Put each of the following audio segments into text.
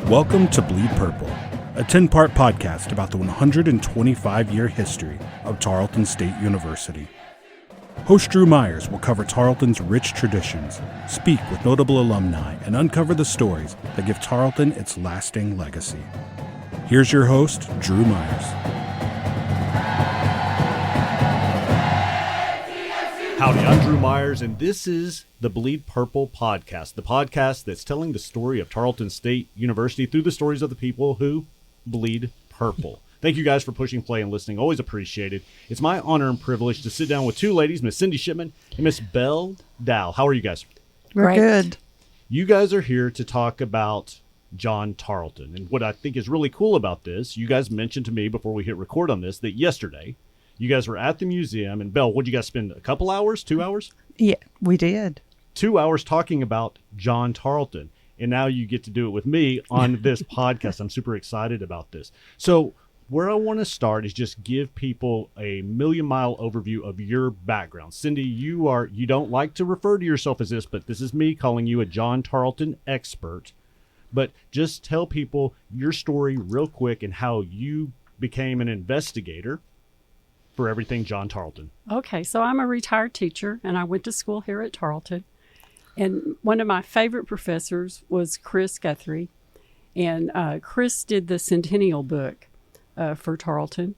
Welcome to Bleed Purple, a 10-part podcast about the 125-year history of Tarleton State University. Host Drew Myers will cover Tarleton's rich traditions, speak with notable alumni, and uncover the stories that give Tarleton its lasting legacy. Here's your host, Drew Myers. Howdy, I'm Drew Myers, and this is the Bleed Purple podcast, the podcast that's telling the story of Tarleton State University through the stories of the people who bleed purple. Thank you guys for pushing play and listening. Always appreciated. It's my honor and privilege to sit down with two ladies, Miss Cindy Shipman and Miss Belle Dowell. How are you guys? We're good. You guys are here to talk about John Tarleton. And what I think is really cool about this, you guys mentioned to me before we hit record on this, that yesterday you guys were at the museum. And Belle, what did you guys spend? A couple hours? 2 hours? Yeah, we did. 2 hours talking about John Tarleton. And now you get to do it with me on this podcast. I'm super excited about this. So where I want to start is just give people a million-mile overview of your background. Cindy, you don't like to refer to yourself as this, but this is me calling you a John Tarleton expert. But just tell people your story real quick and how you became an investigator for everything John Tarleton. Okay, so I'm a retired teacher, and I went to school here at Tarleton. And one of my favorite professors was Chris Guthrie. And Chris did the Centennial book for Tarleton.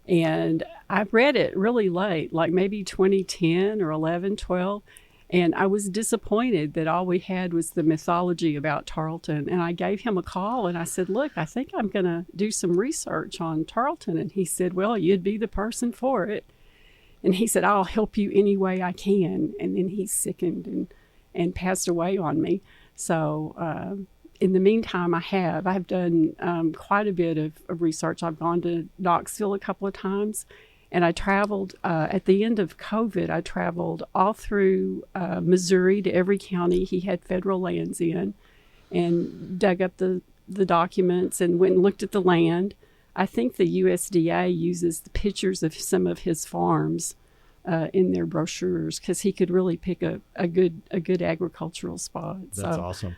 And I read it really late, like maybe 2010 or 11, 12. And I was disappointed that all we had was the mythology about Tarleton. And I gave him a call and I said, look, I think I'm going to do some research on Tarleton. And he said, well, you'd be the person for it. And he said, I'll help you any way I can. And then he sickened and passed away on me. So in the meantime, I've done quite a bit of research. I've gone to Knoxville a couple of times. And I traveled, at the end of COVID, I traveled all through Missouri to every county he had federal lands in and dug up the documents and went and looked at the land. I think the USDA uses the pictures of some of his farms in their brochures because he could really pick a good agricultural spot. That's awesome.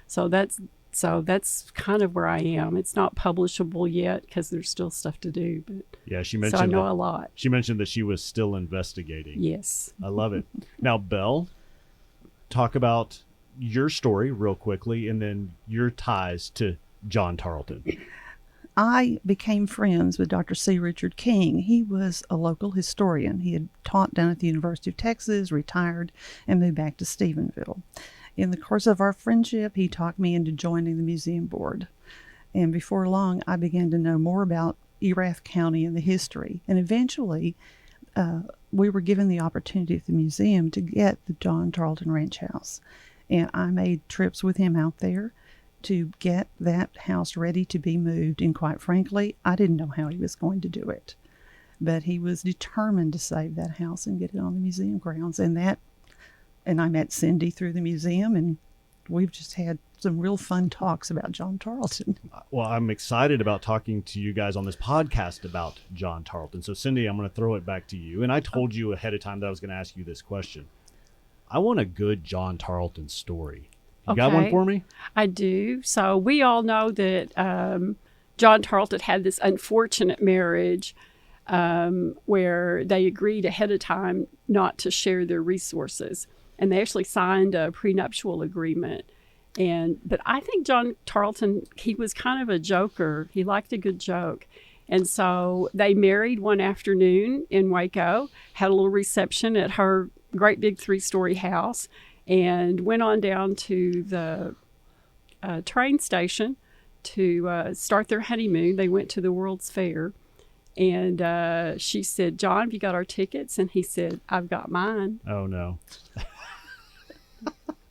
So that's kind of where I am. It's not publishable yet because there's still stuff to do. But yeah, she mentioned. So I know a lot. She mentioned that she was still investigating. Yes. I love it. Now, Belle, talk about your story real quickly and then your ties to John Tarleton. I became friends with Dr. C. Richard King. He was a local historian. He had taught down at the University of Texas, retired, and moved back to Stephenville. In the course of our friendship, he talked me into joining the museum board. And before long, I began to know more about Erath County and the history. And eventually, we were given the opportunity at the museum to get the John Tarleton Ranch House. And I made trips with him out there to get that house ready to be moved. And quite frankly, I didn't know how he was going to do it. But he was determined to save that house and get it on the museum grounds. And I met Cindy through the museum, and we've just had some real fun talks about John Tarleton. Well, I'm excited about talking to you guys on this podcast about John Tarleton. So, Cindy, I'm going to throw it back to you. And I told you ahead of time that I was going to ask you this question. I want a good John Tarleton story. You got one for me? I do. So we all know that John Tarleton had this unfortunate marriage where they agreed ahead of time not to share their resources. And they actually signed a prenuptial agreement. But I think John Tarleton, he was kind of a joker. He liked a good joke. And so they married one afternoon in Waco, had a little reception at her great big 3-story house, and went on down to the train station to start their honeymoon. They went to the World's Fair. And she said, John, have you got our tickets? And he said, I've got mine. Oh, no.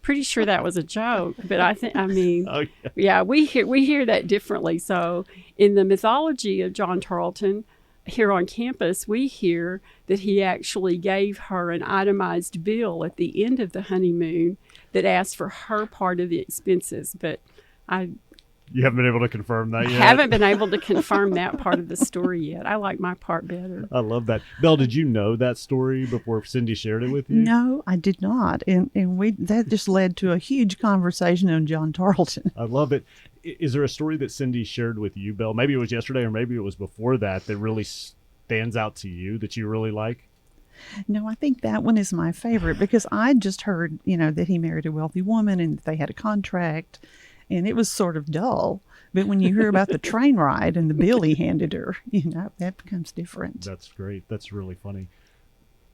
Pretty sure that was a joke, but Oh, yeah, we hear that differently. So in the mythology of John Tarleton here on campus, we hear that he actually gave her an itemized bill at the end of the honeymoon that asked for her part of the expenses. But You haven't been able to confirm that yet? I haven't been able to confirm that part of the story yet. I like my part better. I love that. Belle, did you know that story before Cindy shared it with you? No, I did not. And that just led to a huge conversation on John Tarleton. I love it. Is there a story that Cindy shared with you, Belle? Maybe it was yesterday or maybe it was before that really stands out to you that you really like? No, I think that one is my favorite because I just heard, that he married a wealthy woman and they had a contract, and it was sort of dull. But when you hear about the train ride and the bill he handed her, that becomes different. That's great. That's really funny.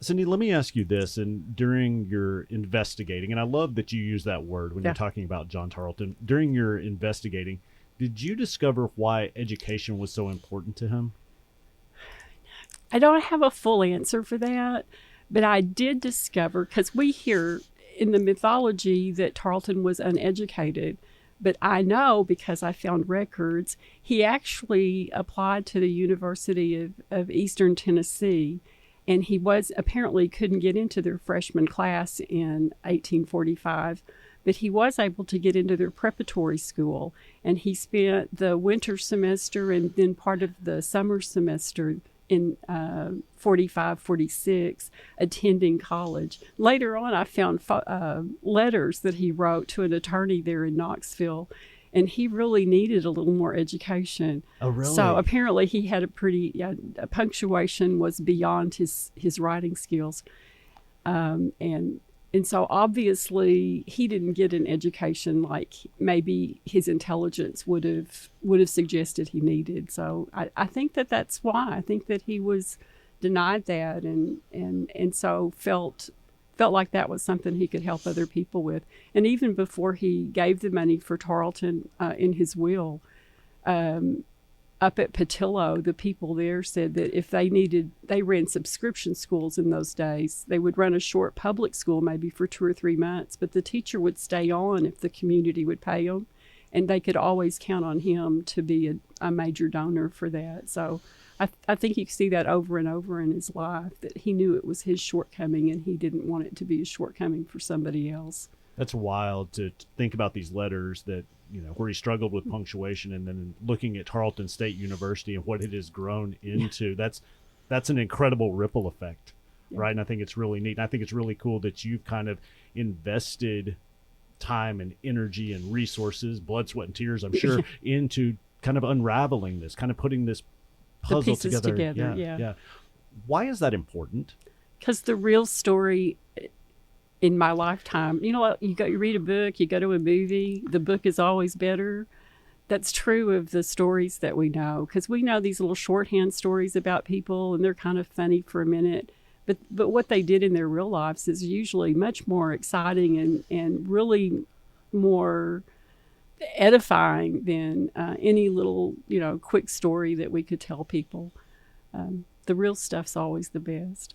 Cindy, let me ask you this. And during your investigating, and I love that you use that word when you're talking about John Tarleton, during your investigating, did you discover why education was so important to him? I don't have a full answer for that, but I did discover, because we hear in the mythology that Tarleton was uneducated, but I know because I found records, he actually applied to the University of Eastern Tennessee, and he apparently couldn't get into their freshman class in 1845, but he was able to get into their preparatory school, and he spent the winter semester and then part of the summer semester in 45, 46, attending college. Later on, I found letters that he wrote to an attorney there in Knoxville, and he really needed a little more education. Oh, really? So apparently he had punctuation was beyond his writing skills. And so obviously he didn't get an education like maybe his intelligence would have suggested he needed. So I think that's why. I think that he was denied that and so felt like that was something he could help other people with. And even before he gave the money for Tarleton in his will, up at Patillo, the people there said that if they ran subscription schools in those days. They would run a short public school maybe for 2 or 3 months, but the teacher would stay on if the community would pay them, and they could always count on him to be a major donor for that. So I think you see that over and over in his life, that he knew it was his shortcoming and he didn't want it to be a shortcoming for somebody else. That's wild to think about these letters that, where he struggled with punctuation, and then looking at Tarleton State University and what it has grown into. Yeah. That's an incredible ripple effect, right? And I think it's really neat. And I think it's really cool that you've kind of invested time and energy and resources, blood, sweat, and tears, I'm sure, into kind of unraveling this, kind of putting this puzzle the pieces together. Yeah. Why is that important? Because the real story in my lifetime, you read a book, you go to a movie, the book is always better. That's true of the stories that we know, because we know these little shorthand stories about people and they're kind of funny for a minute, but what they did in their real lives is usually much more exciting and really more edifying than any little quick story that we could tell people. The real stuff's always the best.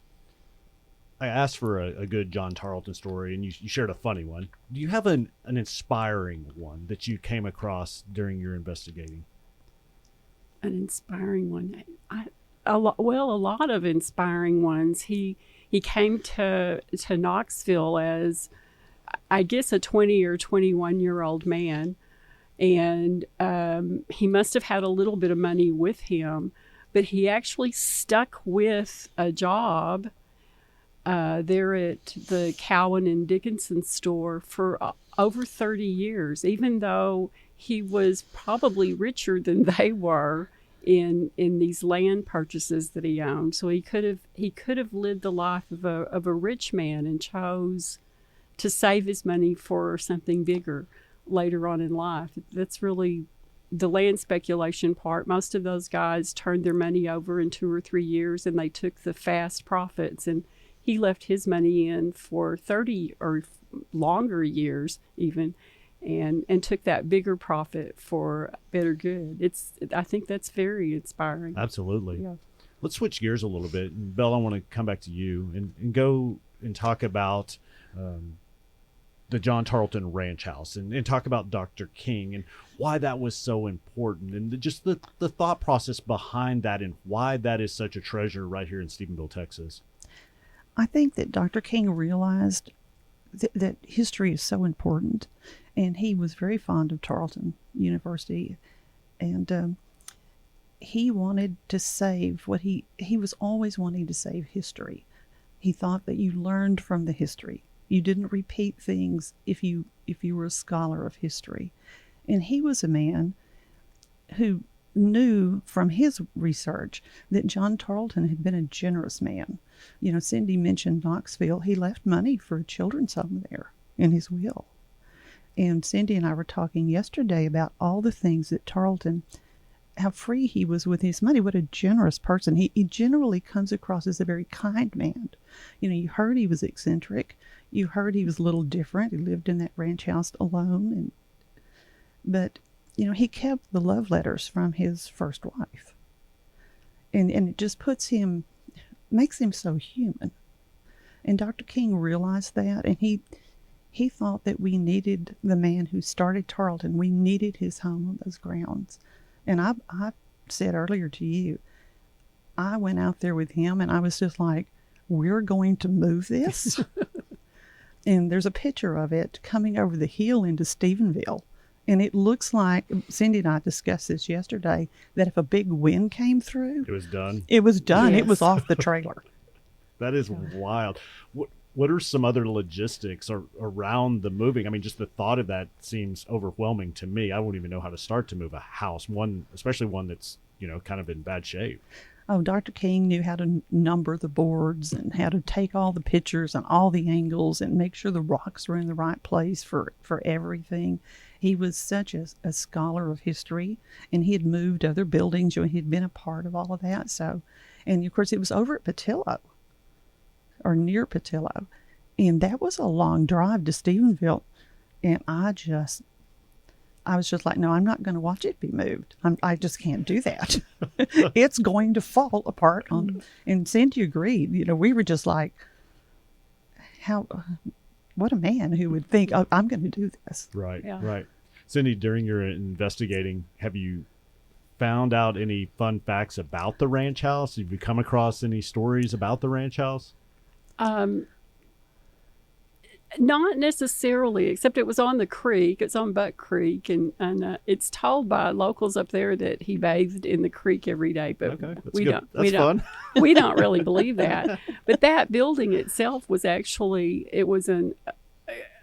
I asked for a good John Tarleton story, and you shared a funny one. Do you have an inspiring one that you came across during your investigating? An inspiring one? A lot of inspiring ones. He came to Knoxville as, I guess, a 20 or 21-year-old man, and he must have had a little bit of money with him, but he actually stuck with a job there at the Cowan and Dickinson store for over 30 years, even though he was probably richer than they were in these land purchases that he owned. So he could have lived the life of a rich man and chose to save his money for something bigger later on in life. That's really the land speculation part. Most of those guys turned their money over in 2 or 3 years, and they took the fast profits, and he left his money in for 30 or longer years even, and took that bigger profit for better good. I think that's very inspiring. Absolutely. Yeah. Let's switch gears a little bit. And Belle, I want to come back to you and go and talk about the John Tarleton Ranch House and talk about Dr. King and why that was so important, and just the thought process behind that and why that is such a treasure right here in Stephenville, Texas. I think that Dr. King realized that history is so important, and he was very fond of Tarleton University, and he wanted to save what he was always wanting to save history. He thought that you learned from the history. You didn't repeat things if you were a scholar of history. And he was a man who knew from his research that John Tarleton had been a generous man. You know, Cindy mentioned Knoxville. He left money for a children's home there in his will. And Cindy and I were talking yesterday about all the things that Tarleton, how free he was with his money, what a generous person. He generally comes across as a very kind man. You know, you heard he was eccentric. You heard he was a little different. He lived in that ranch house alone. But, you know, he kept the love letters from his first wife. And it just makes him so human. And Dr. King realized that, and he thought that we needed the man who started Tarleton. We needed his home on those grounds. And I said earlier to you, I went out there with him and I was just like, we're going to move this. And there's a picture of it coming over the hill into Stephenville. And it looks like, Cindy and I discussed this yesterday, that if a big wind came through, it was done. It was done. Yes. It was off the trailer. That is wild. What are some other logistics around the moving? I mean, just the thought of that seems overwhelming to me. I wouldn't even know how to start to move a house, especially one that's, you know, kind of in bad shape. Oh, Dr. King knew how to number the boards and how to take all the pictures and all the angles and make sure the rocks were in the right place for everything. He was such a scholar of history, and he had moved other buildings. You know, he'd been a part of all of that. So, and of course, it was over at Patillo, or near Patillo, and that was a long drive to Stephenville. And I was just like, no, I'm not going to watch it be moved. I just can't do that. It's going to fall apart. And Cindy agreed. You know, we were just like, what a man who would think, oh, I'm going to do this. Right, Yeah. right. Cindy, during your investigating, have you found out any fun facts about the ranch house? Have you come across any stories about the ranch house? Not necessarily, except it was on the creek. It's on Buck Creek, and it's told by locals up there that he bathed in the creek every day. But Okay, that's we good. don't. That's we don't. fun. We don't really believe that. But that building itself was actually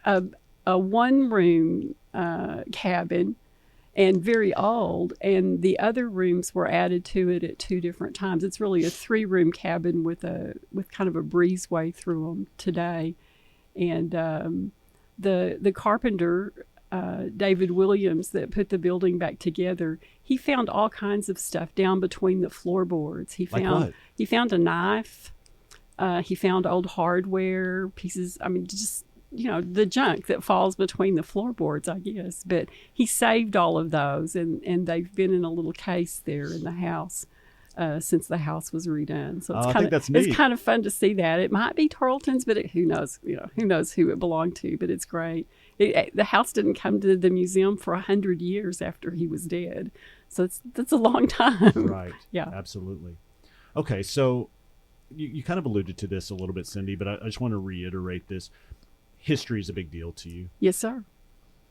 a one-room cabin, and very old. And the other rooms were added to it at two different times. It's really a three-room cabin with kind of a breezeway through them today. And the carpenter, David Williams, that put the building back together, he found all kinds of stuff down between the floorboards. He found a knife. He found old hardware pieces. I mean, just, you know, the junk that falls between the floorboards, I guess. But he saved all of those, and they've been in a little case there in the house. Since the house was redone. So it's kind of fun to see that. It might be Tarleton's, but who knows, who knows who it belonged to, but it's great. The house didn't come to the museum for 100 years after he was dead. So that's a long time. Right. Yeah. Absolutely. Okay. So you kind of alluded to this a little bit, Cindy, but I just want to reiterate this. History is a big deal to you. Yes, sir.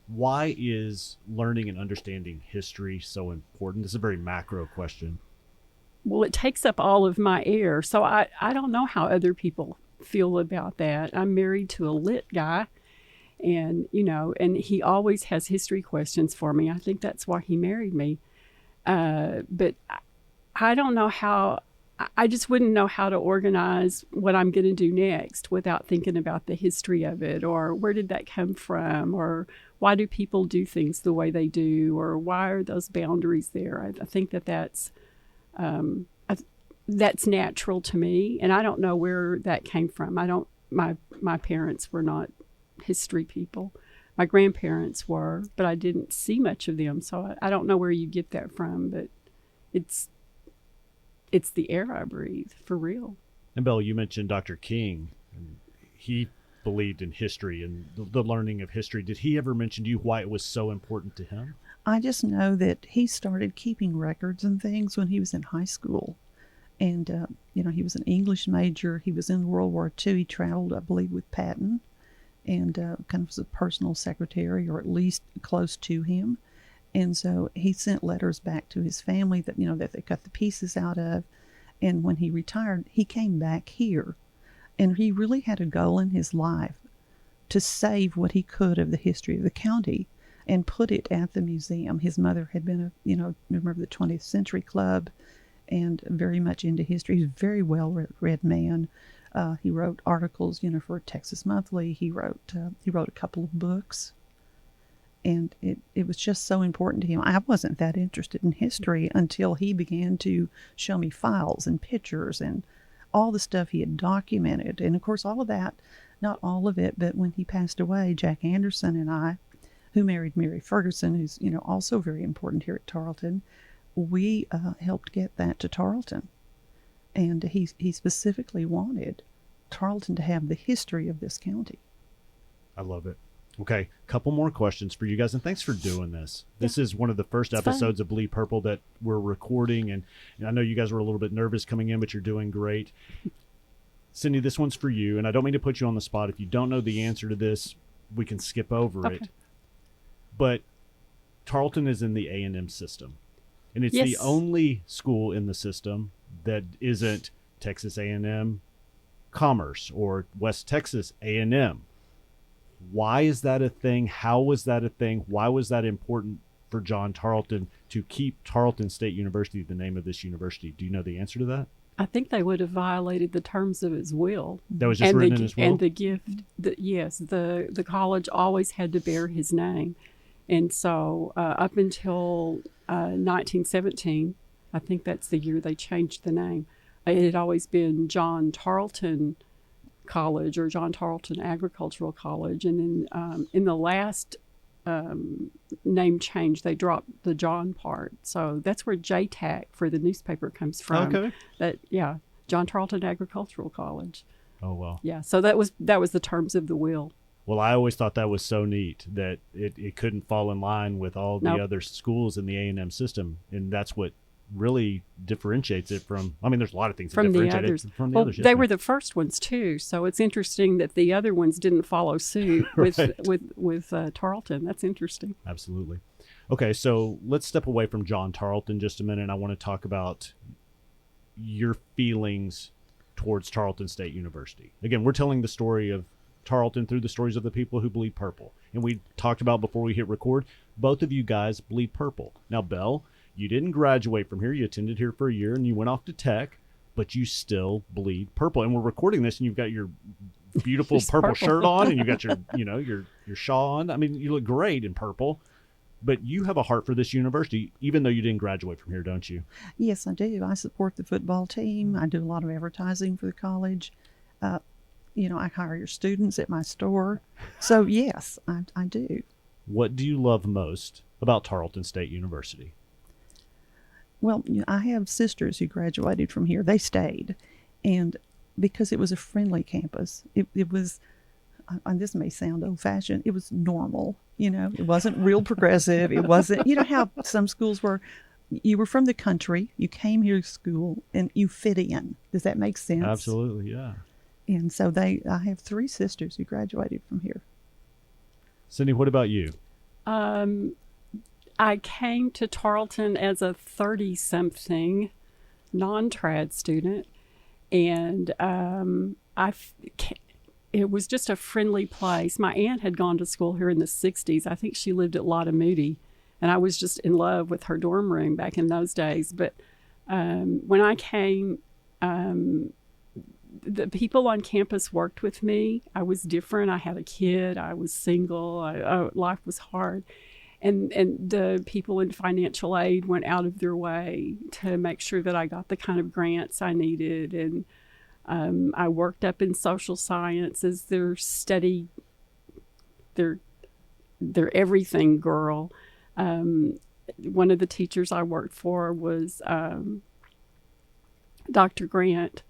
Why is learning and understanding history so important? This is a very macro question. Well, it takes up all of my air. So I don't know how other people feel about that. I'm married to a lit guy, and, and he always has history questions for me. I think that's why he married me. But I don't know how, I just wouldn't know how to organize what I'm going to do next without thinking about the history of it, or where did that come from, or why do people do things the way they do, or why are those boundaries there? I think that's natural to me, and I don't know where that came from. My parents were not history people. My grandparents were, but I didn't see much of them, so I don't know where you get that from, but it's the air I breathe, for real. And Belle, you mentioned Dr. King, and he believed in history and the learning of history. Did he ever mention to you why it was so important to him? I just know that he started keeping records and things when he was in high school. And, he was an English major. He was in World War II. He traveled, I believe, with Patton, and kind of was a personal secretary, or at least close to him. And so he sent letters back to his family that, that they cut the pieces out of. And when he retired, he came back here. And he really had a goal in his life to save what he could of the history of the county. and put it at the museum. His mother had been member of the 20th Century Club and very much into history. He's a very well-read man. He wrote articles, for Texas Monthly. He wrote a couple of books. And it was just so important to him. I wasn't that interested in history until he began to show me files and pictures and all the stuff he had documented. And, of course, all of that, not all of it, but when he passed away, Jack Anderson and I, who married Mary Ferguson, who's, also very important here at Tarleton, we helped get that to Tarleton. And he specifically wanted Tarleton to have the history of this county. I love it. Okay, couple more questions for you guys, and thanks for doing this. This is one of the first episodes of Bleed Purple that we're recording, and I know you guys were a little bit nervous coming in, but you're doing great. Cindy, this one's for you, and I don't mean to put you on the spot. If you don't know the answer to this, we can skip over it. But Tarleton is in the A&M system, and it's the only school in the system that isn't Texas A&M Commerce or West Texas A&M. Why is that a thing? How was that a thing? Why was that important for John Tarleton to keep Tarleton State University the name of this university? Do you know the answer to that? I think they would have violated the terms of his will. That was just written in his will? And the gift, yes, the college always had to bear his name. And so up until 1917, I think that's the year they changed the name, it had always been John Tarleton College or John Tarleton Agricultural College. And then in the last name change, they dropped the John part. So that's where JTAC for the newspaper comes from. Okay. John Tarleton Agricultural College. Oh, well. Yeah, so that was the terms of the will. Well, I always thought that was so neat that it couldn't fall in line with all the other schools in the A&M system. And that's what really differentiates it from, there's a lot of things that differentiate it from the others. They were the first ones too, so it's interesting that the other ones didn't follow suit with Tarleton. That's interesting. Absolutely. Okay, so let's step away from John Tarleton just a minute. I want to talk about your feelings towards Tarleton State University. Again, we're telling the story of Tarleton through the stories of the people who bleed purple. And we talked about before we hit record, both of you guys bleed purple. Now, Belle, you didn't graduate from here. You attended here for a year and you went off to Tech, but you still bleed purple. And we're recording this and you've got your beautiful purple shirt on and you've got your, your shawl on. You look great in purple, but you have a heart for this university, even though you didn't graduate from here, don't you? Yes, I do. I support the football team. I do a lot of advertising for the college. I hire your students at my store. So yes, I do. What do you love most about Tarleton State University? Well, I have sisters who graduated from here. They stayed. And because it was a friendly campus, it was, and this may sound old-fashioned, it was normal. It wasn't real progressive. It wasn't, how some schools were, you were from the country, you came here to school, and you fit in. Does that make sense? Absolutely, yeah. And so I have 3 sisters who graduated from here. Cindy, what about you? I came to Tarleton as a 30-something non-trad student, and it was just a friendly place. My aunt had gone to school here in the 60s. I think she lived at Lotta Moody, and I was just in love with her dorm room back in those days. But when I came, the people on campus worked with me. I was different. I had a kid. I was single. Life was hard. And the people in financial aid went out of their way to make sure that I got the kind of grants I needed. And I worked up in social science as their everything girl. One of the teachers I worked for was Dr. Grant.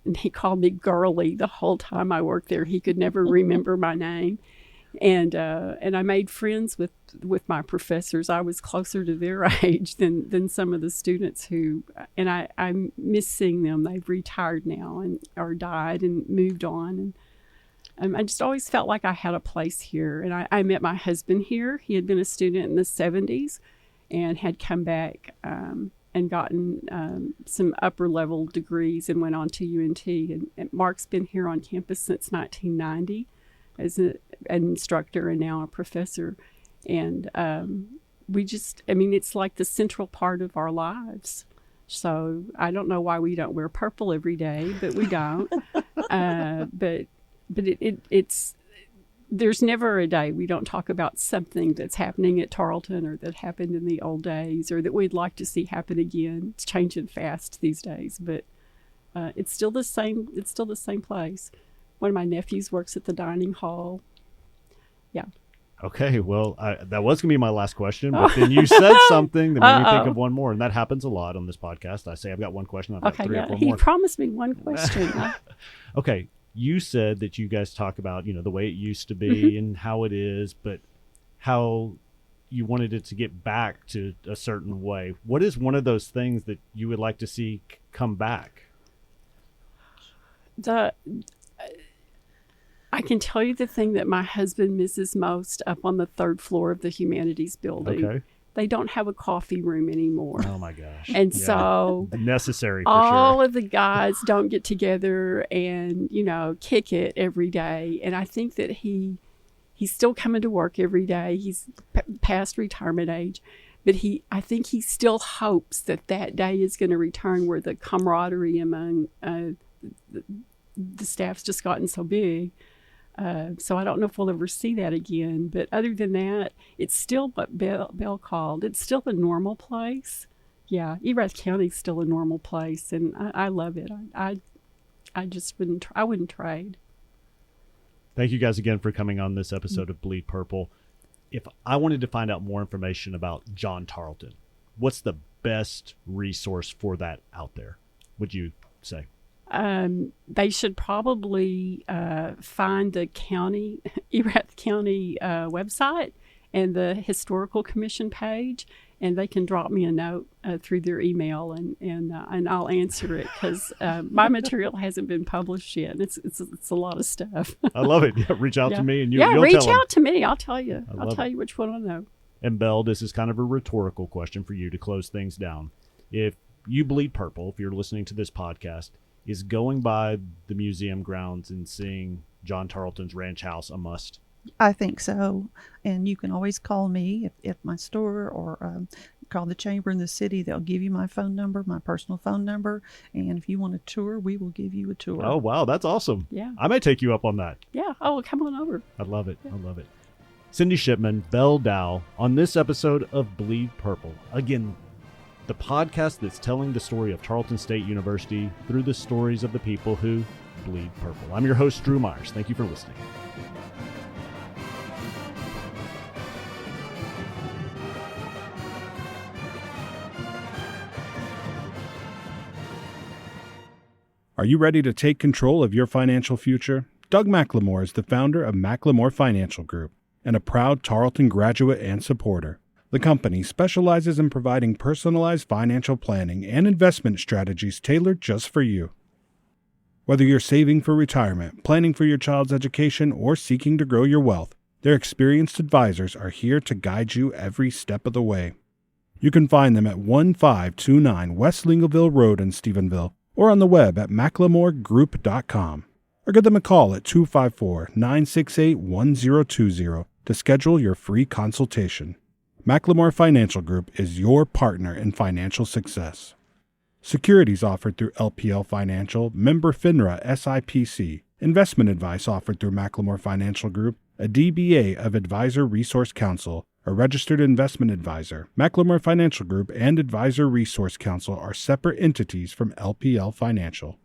And he called me girly the whole time I worked there. He could never remember my name. And I made friends with my professors. I was closer to their age than some of the students and I miss seeing them. They've retired now or died and moved on. And I just always felt like I had a place here. And I met my husband here. He had been a student in the 70s and had come back and gotten some upper level degrees and went on to UNT. And Mark's been here on campus since 1990 as an instructor and now a professor. And we just, I mean, it's like the central part of our lives. So I don't know why we don't wear purple every day, but we don't. But it's there's never a day we don't talk about something that's happening at Tarleton or that happened in the old days or that we'd like to see happen again. It's changing fast these days, but it's still the same. It's still the same place. One of my nephews works at the dining hall. Yeah. Okay, well, that was going to be my last question, but then you said something that made me think of one more, and that happens a lot on this podcast. I say I've got one question, I've got three or four he more. promised me one question. Okay, you said that you guys talk about, the way it used to be and how it is, but how you wanted it to get back to a certain way. What is one of those things that you would like to see come back? I can tell you the thing that my husband misses most up on the third floor of the humanities building. Okay. They don't have a coffee room anymore. Oh my gosh. And so necessary for all sure. of the guys don't get together and, kick it every day. And I think that he's still coming to work every day. He's past retirement age. But I think he still hopes that day is going to return where the camaraderie among the staff's just gotten so big. So I don't know if we'll ever see that again. But other than that, it's still what Belle called. It's still a normal place. Yeah, Erath County's still a normal place, and I love it. I just wouldn't trade. Thank you guys again for coming on this episode of Bleed Purple. If I wanted to find out more information about John Tarleton, what's the best resource for that out there, would you say? They should probably find the Erath County website and the Historical Commission page, and they can drop me a note through their email, and I'll answer it because my material hasn't been published yet. And it's a lot of stuff. I love it. Yeah, reach out to me, and you'll reach tell out to me. I'll tell you. I'll tell you which one I know. And Belle, this is kind of a rhetorical question for you to close things down. If you bleed purple, if you're listening to this podcast, is going by the museum grounds and seeing John Tarleton's ranch house a must? I think so. And you can always call me at my store or call the chamber in the city. They'll give you my phone number, my personal phone number. And if you want a tour, we will give you a tour. Oh, wow. That's awesome. Yeah. I may take you up on that. Yeah. Oh, come on over. I love it. Yeah. I love it. Cindy Shipman, Belle Dowell, on this episode of Bleed Purple. Again, the podcast that's telling the story of Tarleton State University through the stories of the people who bleed purple. I'm your host, Drew Myers. Thank you for listening. Are you ready to take control of your financial future? Doug McLemore is the founder of McLemore Financial Group and a proud Tarleton graduate and supporter. The company specializes in providing personalized financial planning and investment strategies tailored just for you. Whether you're saving for retirement, planning for your child's education, or seeking to grow your wealth, their experienced advisors are here to guide you every step of the way. You can find them at 1529 West Lingleville Road in Stephenville or on the web at mclemoregroup.com. Or give them a call at 254-968-1020 to schedule your free consultation. McLemore Financial Group is your partner in financial success. Securities offered through LPL Financial, member FINRA SIPC. Investment advice offered through McLemore Financial Group, a DBA of Advisor Resource Council, a registered investment advisor. McLemore Financial Group and Advisor Resource Council are separate entities from LPL Financial.